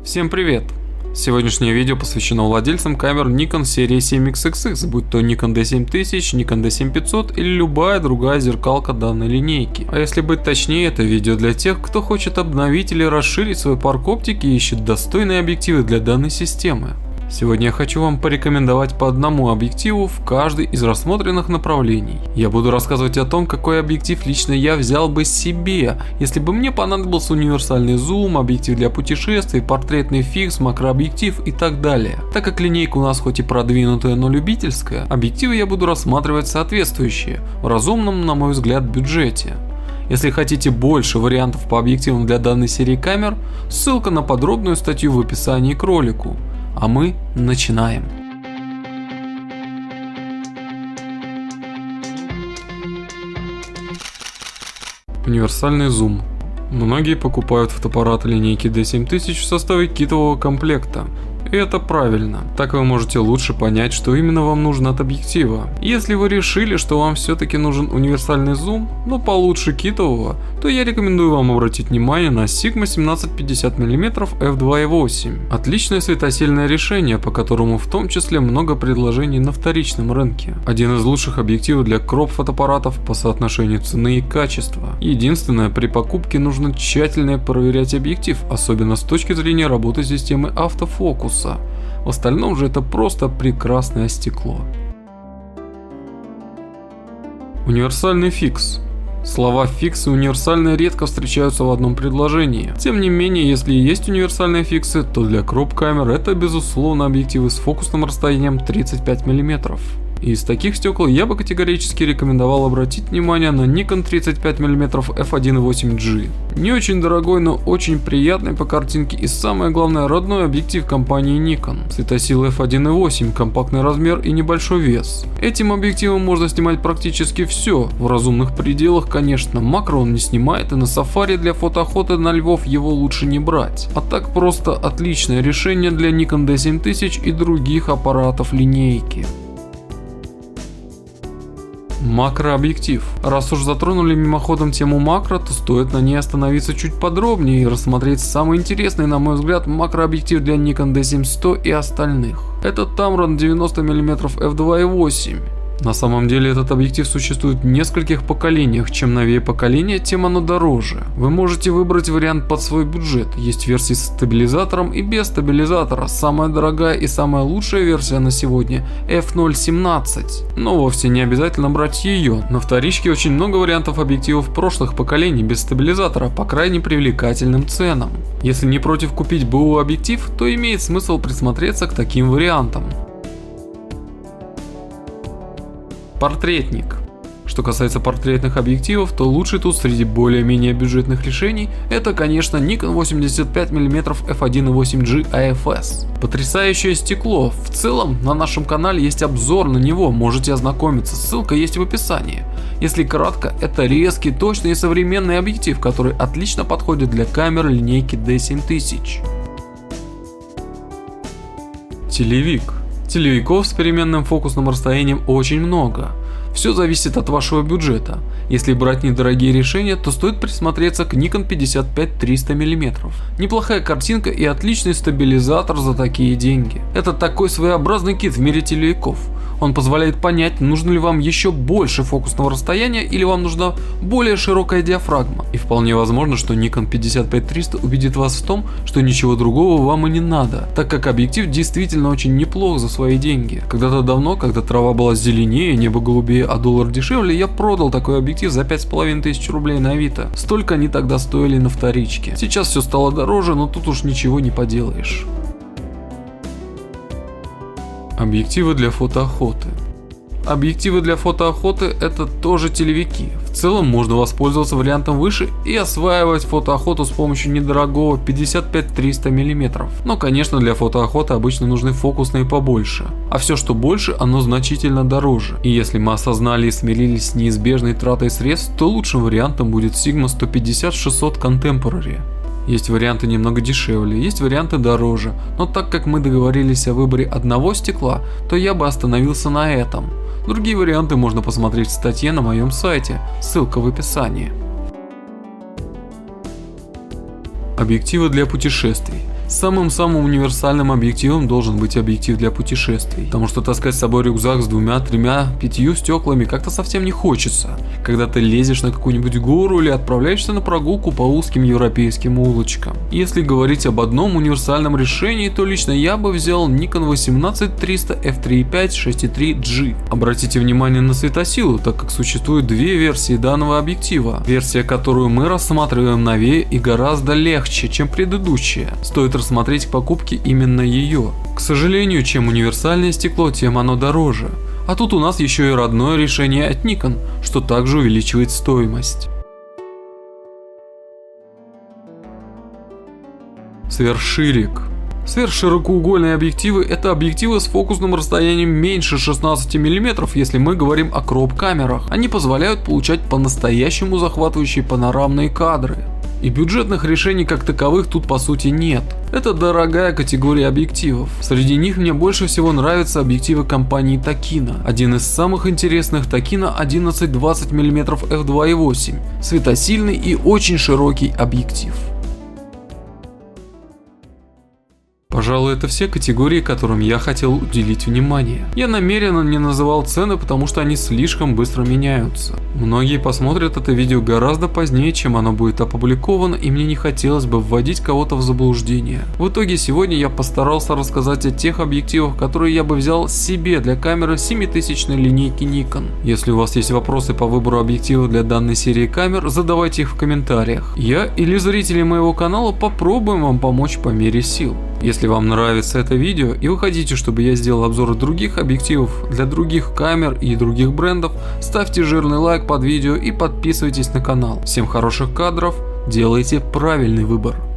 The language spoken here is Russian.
Всем привет! Сегодняшнее видео посвящено владельцам камер Nikon серии 7XXX, будь то Nikon D7000, Nikon D7500 или любая другая зеркалка данной линейки. А если быть точнее, это видео для тех, кто хочет обновить или расширить свой парк оптики и ищет достойные объективы для данной системы. Сегодня я хочу вам порекомендовать по одному объективу в каждый из рассмотренных направлений. Я буду рассказывать о том, какой объектив лично я взял бы себе, если бы мне понадобился универсальный зум, объектив для путешествий, портретный фикс, макрообъектив и так далее. Так как линейка у нас хоть и продвинутая, но любительская, объективы я буду рассматривать соответствующие, в разумном, на мой взгляд, бюджете. Если хотите больше вариантов по объективам для данной серии камер, ссылка на подробную статью в описании к ролику. А мы начинаем. Универсальный зум. Многие покупают фотоаппараты линейки D7000 в составе китового комплекта. И это правильно, так вы можете лучше понять, что именно вам нужно от объектива. Если вы решили, что вам все-таки нужен универсальный зум, но получше китового, то я рекомендую вам обратить внимание на Sigma 1750 мм f2.8. Отличное светосильное решение, по которому в том числе много предложений на вторичном рынке. Один из лучших объективов для кроп фотоаппаратов по соотношению цены и качества. Единственное, при покупке нужно тщательно проверять объектив, особенно с точки зрения работы системы автофокуса. В остальном же это просто прекрасное стекло. Универсальный фикс. Слова фикс и универсальный редко встречаются в одном предложении. Тем не менее, если есть универсальные фиксы, то для кроп-камер это безусловно объективы с фокусным расстоянием 35 мм. И из таких стекол я бы категорически рекомендовал обратить внимание на Nikon 35 мм f1.8G. Не очень дорогой, но очень приятный по картинке и самое главное родной объектив компании Nikon. Светосила f1.8, компактный размер и небольшой вес. Этим объективом можно снимать практически все, в разумных пределах, конечно. Макро он не снимает, и на сафари для фотоохоты на львов его лучше не брать. А так просто отличное решение для Nikon D7000 и других аппаратов линейки. Макрообъектив. Раз уж затронули мимоходом тему макро, то стоит на ней остановиться чуть подробнее и рассмотреть самый интересный, на мой взгляд, макрообъектив для Nikon D7100 и остальных. Это Tamron 90 мм f2.8. На самом деле этот объектив существует в нескольких поколениях, чем новее поколение, тем оно дороже. Вы можете выбрать вариант под свой бюджет, есть версии с стабилизатором и без стабилизатора, самая дорогая и самая лучшая версия на сегодня f0.17, но вовсе не обязательно брать ее, на вторичке очень много вариантов объективов прошлых поколений без стабилизатора по крайне привлекательным ценам. Если не против купить БУ объектив, то имеет смысл присмотреться к таким вариантам. Портретник. Что касается портретных объективов, то лучший тут среди более-менее бюджетных решений это, конечно, Nikon 85 мм f1.8G AFS. Потрясающее стекло. В целом на нашем канале есть обзор на него, можете ознакомиться, ссылка есть в описании. Если кратко, это резкий, точный и современный объектив, который отлично подходит для камер линейки D7000. Телевик. Телевиков с переменным фокусным расстоянием очень много. Все зависит от вашего бюджета. Если брать недорогие решения, то стоит присмотреться к Nikon 55-300 мм. Неплохая картинка и отличный стабилизатор за такие деньги. Это такой своеобразный кит в мире телевиков. Он позволяет понять, нужно ли вам еще больше фокусного расстояния или вам нужна более широкая диафрагма. И вполне возможно, что Nikon 55-300 убедит вас в том, что ничего другого вам и не надо, так как объектив действительно очень неплох за свои деньги. Когда-то давно, когда трава была зеленее, небо голубее, а доллар дешевле, я продал такой объектив за 5500 рублей на Авито. Столько они тогда стоили на вторичке. Сейчас все стало дороже, но тут уж ничего не поделаешь. Объективы для фотоохоты. Объективы для фотоохоты это тоже телевики. В целом можно воспользоваться вариантом выше и осваивать фотоохоту с помощью недорогого 55-300 мм. Но конечно для фотоохоты обычно нужны фокусные побольше. А все что больше, оно значительно дороже. И если мы осознали и смирились с неизбежной тратой средств, то лучшим вариантом будет Sigma 150-600 Contemporary. Есть варианты немного дешевле, есть варианты дороже, но так как мы договорились о выборе одного стекла, то я бы остановился на этом. Другие варианты можно посмотреть в статье на моем сайте, ссылка в описании. Объективы для путешествий. Самым-самым универсальным объективом должен быть объектив для путешествий, потому что таскать с собой рюкзак с 2, 3, 5 стеклами как-то совсем не хочется, когда ты лезешь на какую-нибудь гору или отправляешься на прогулку по узким европейским улочкам. Если говорить об одном универсальном решении, то лично я бы взял Nikon 18300 f3.5 6.3G. Обратите внимание на светосилу, так как существует две версии данного объектива. Версия, которую мы рассматриваем, новее и гораздо легче, чем предыдущая. Стоит рассмотреть к покупке именно ее. К сожалению, чем универсальное стекло, тем оно дороже. А тут у нас еще и родное решение от Nikon, что также увеличивает стоимость. Сверхширик. Сверхширокоугольные объективы — это объективы с фокусным расстоянием меньше 16 мм, если мы говорим о кроп-камерах. Они позволяют получать по-настоящему захватывающие панорамные кадры. И бюджетных решений как таковых тут по сути нет. Это дорогая категория объективов. Среди них мне больше всего нравятся объективы компании Tokina. Один из самых интересных Tokina 11-20 мм f2.8. Светосильный и очень широкий объектив. Пожалуй, это все категории, которым я хотел уделить внимание. Я намеренно не называл цены, потому что они слишком быстро меняются. Многие посмотрят это видео гораздо позднее, чем оно будет опубликовано, и мне не хотелось бы вводить кого-то в заблуждение. В итоге сегодня я постарался рассказать о тех объективах, которые я бы взял себе для камеры 7000 линейки Nikon. Если у вас есть вопросы по выбору объектива для данной серии камер, задавайте их в комментариях. Я или зрители моего канала попробуем вам помочь по мере сил. Если вам нравится это видео и вы хотите, чтобы я сделал обзоры других объективов для других камер и других брендов, ставьте жирный лайк под видео и подписывайтесь на канал. Всем хороших кадров, делайте правильный выбор.